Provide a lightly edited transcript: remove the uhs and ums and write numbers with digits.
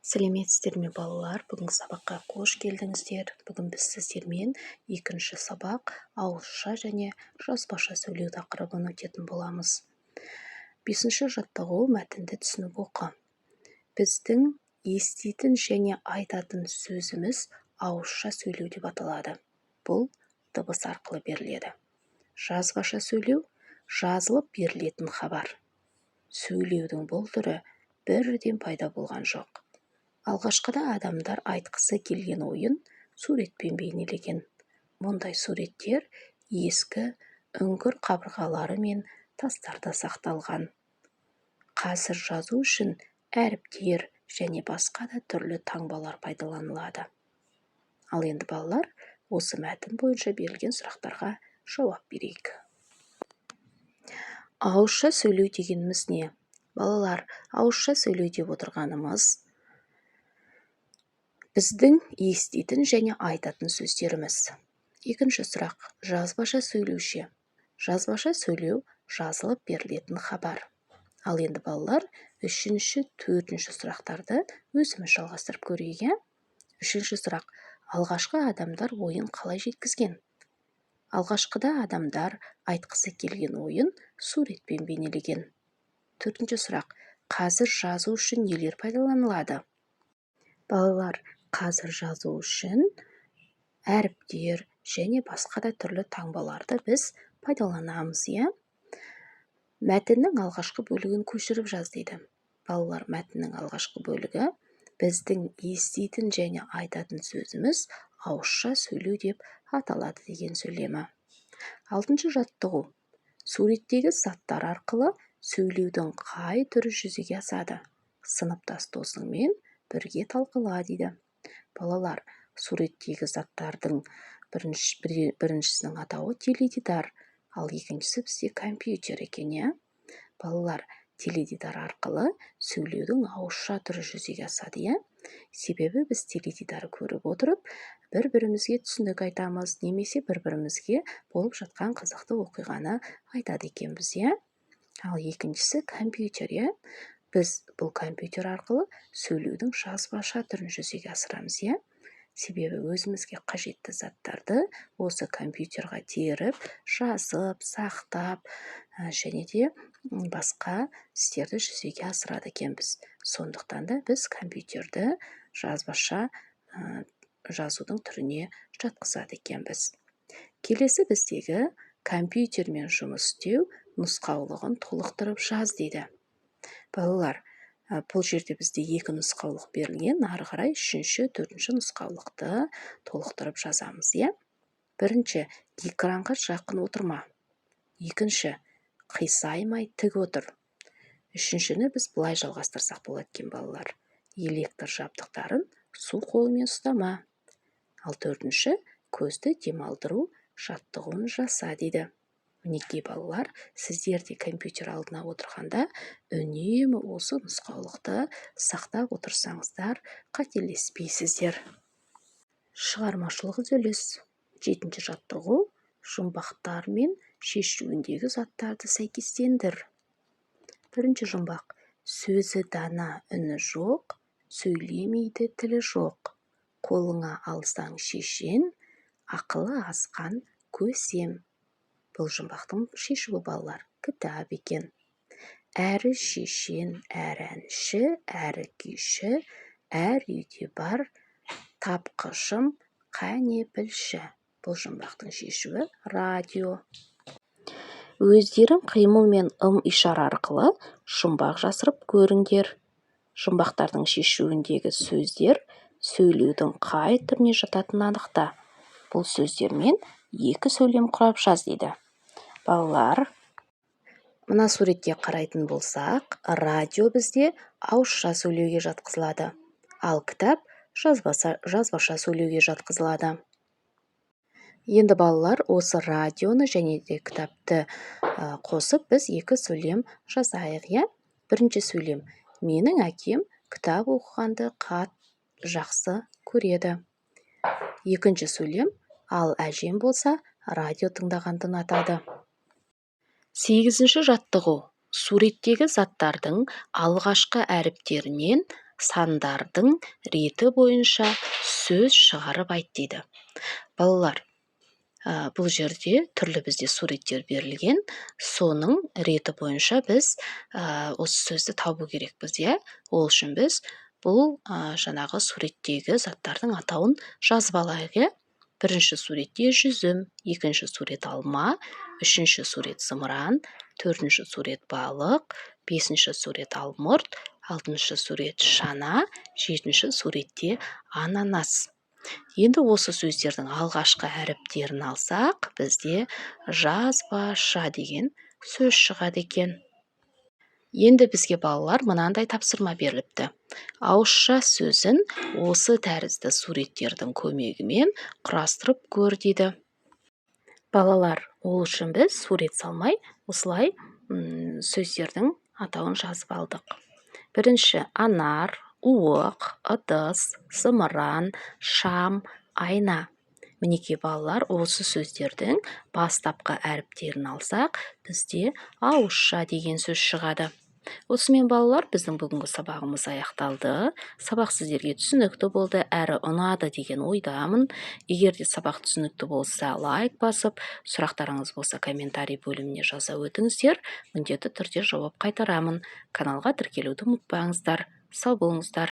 Сәлеметсіздер ме балалар? Бүгінгі сабаққа қош келдіңіздер. Бүгін біз сіздермен екінші сабақ ауызша және жазбаша сөйлеу тақырыбын өтетін боламыз. 5-ші жаттығу мәтінді түсініп оқы. Біздің еститін және айтатын сөзіміз ауызша сөйлеу деп аталады. Бұл дыбыс арқылы беріледі. Жазбаша сөйлеу жазылып берілетін хабар. Сөйлеудің бұл түрі бірден пайда болған жоқ. Алғашқыда адамдар айтқысы келген ойын суретпен бейнелеген. Мұндай суреттер ескі үңгір қабырғалары мен тастарда сақталған. Қазір жазу үшін әріптер және басқа да түрлі таңбалар пайдаланылады. Ал енді балалар, осы мәтін бойынша берілген сұрақтарға жауап берейік. Ауызша сөйлеу дегеніміз не? Балалар, ауызша сөйлеу деп отырғанымыз біздің еститін және айтатын сөздеріміз. Екінші сұрақ, жазбаша сөйлеуші. Жазбаша сөйлеу жазылып берілетін хабар. Ал енді балалар, 3-ші, 4-ші сұрақтарды өзіміз жалғастырып көрейік. 3-ші сұрақ, алғашқы адамдар ойын қалай жеткізген? Алғашқыда адамдар айтқысы келген ойын суретпен бейнелеген. 4-ші сұрақ, қазір жазу үшін нелер пайдаланылады? Балалар, қазір жазу үшін әріптер және басқа да түрлі таңбаларды біз пайдаланамыз, Мәтіннің алғашқы бөлігін көшіріп жаз дейді. Балалар, мәтіннің алғашқы бөлігі біздің еститін және айтатын сөзіміз ауызша сөйлеу деп аталады деген сөйлемі. 6-ші жаттығу. Суреттегі заттар арқылы сөйлеудің қай түрі жүзеге асады? Сыныптас досыңмен бірге талқыла дейді. Балалар, суреттегі заттардың біріншісінің атауы теледидар, ал екіншісі бізде компьютер екен, Балалар, теледидар арқылы сөйлеудің ауызша түрі жүзеге асады, Себебі біз теледидарды көріп отырып, бір-бірімізге түсінік айтамыз, немесе бір-бірімізге болып жатқан қызықты оқиғаны айтады екенбіз, Ал екіншісі компьютер, Біз бұл компьютер арқылы сөйлеудің жазбаша түрін жүзеге асырамыз, Себебі өзімізге қажетті заттарды осы компьютерға теріп, жазып, сақтап, және де басқа істерді жүзеге асырады екенбіз. Сондықтан да біз компьютерді жазбаша жазудың түріне жатқызады екенбіз. Келесі біздегі компьютермен жұмыс істеу нұсқаулығын толықтырып жаз дейді. Балалар, бұл жерде бізде 2 нұсқаулық берілген, ары қарай 3-ші, 4-ші нұсқаулықты толықтырып жазамыз, Бірінші, экранға жақын отырма. Екінші, қисаймай тік отыр. 3-шіні біз былай жалғастырсақ болады екен, балалар. Электр жабдықтарын су қолымен ұстама. Ал 4-ші, көзді демалдыру жаттығуын жаса дейді. Мінекей балалар, сіздер де компьютер алдына отырғанда үнемі осы нұсқаулықты сақтап отырсаңыздар, қателеспейсіздер. Шығармашылық үзіліс. 7-ші жаттығу, жұмбақтар мен шешуіндегі заттарды сәйкестендір. 1-ші жұмбақ, сөзі дана, үні жоқ, сөйлемейді, тілі жоқ. Қолыңа алсаң шешен, ақылы асқан көсем. Бұл жұмбақтың шешуі, балалар, кітап екен. Әрі шешен, әрі әнші, әрі күйші, әр үйде бар тапқышым, қане білші. Бұл жұмбақтың шешуі радио. Өздерің қимыл мен ишара арқылы жұмбақ жасырып көріңдер. Жұмбақтардың шешуіндегі сөздер сөйлеудің қай түріне жататынын анықта. Бұл сөздермен 2 сөйлем құрап жаз дейді. Балалар, мына суретке қарайтын болсақ, радио бізде ауызша сөйлеуге жатқызылады, ал кітап жазбаша сөйлеуге жатқызылады. Енді балалар, осы радионы және де кітапты қосып, біз 2 сөйлем жазайық, 1-ші сөйлем. Менің әкем кітап оқығанды жақсы көреді. 2-ші сөйлем. Ал әжем болса, радио тыңдағанды ұнатады. 8-ші жаттығу. Суреттегі заттардың алғашқы әріптерінен сандардың реті бойынша сөз шығарып айт дейді. Балалар, бұл жерде түрлі бізде суреттер берілген, соның реті бойынша біз осы сөзді табу керекпіз, иә? Ол үшін біз бұл жаңағы суреттегі заттардың атауын жазып алайық, иә? Бірінші суретте жүзім, екінші сурет алма, үшінші сурет зымыран, төртінші сурет балық, бесінші сурет алмұрт, алтыншы сурет шана, жетінші суретте ананас. Енді осы сөздердің алғашқы әріптерін алсақ, бізде жазбаша деген сөз шығады екен. Енді бізге балалар мынандай тапсырма беріліпті. Ауызша сөзін осы тәрізді суреттердің көмегімен құрастырып көр дейді. Балалар, ол үшін біз сурет салмай, осылай сөздердің атауын жазып алдық. Бірінші анар, уық, ыдыс, зымыран, шам, айна. Мінекей балалар, осы сөздердің бастапқы әріптерін алсақ, бізде ауызша деген сөз шығады. Осымен балалар, біздің бүгінгі сабағымыз аяқталды. Сабақ сіздерге түсінікті болды, әрі ұнады деген ойдамын. Егер де сабақ түсінікті болса, лайк басып, сұрақтарыңыз болса комментарий бөліміне жаза өтіңіздер. Міндетті түрде жауап қайтарамын. Каналға тіркелуді ұмытпаңыздар. Сау болыңыздар.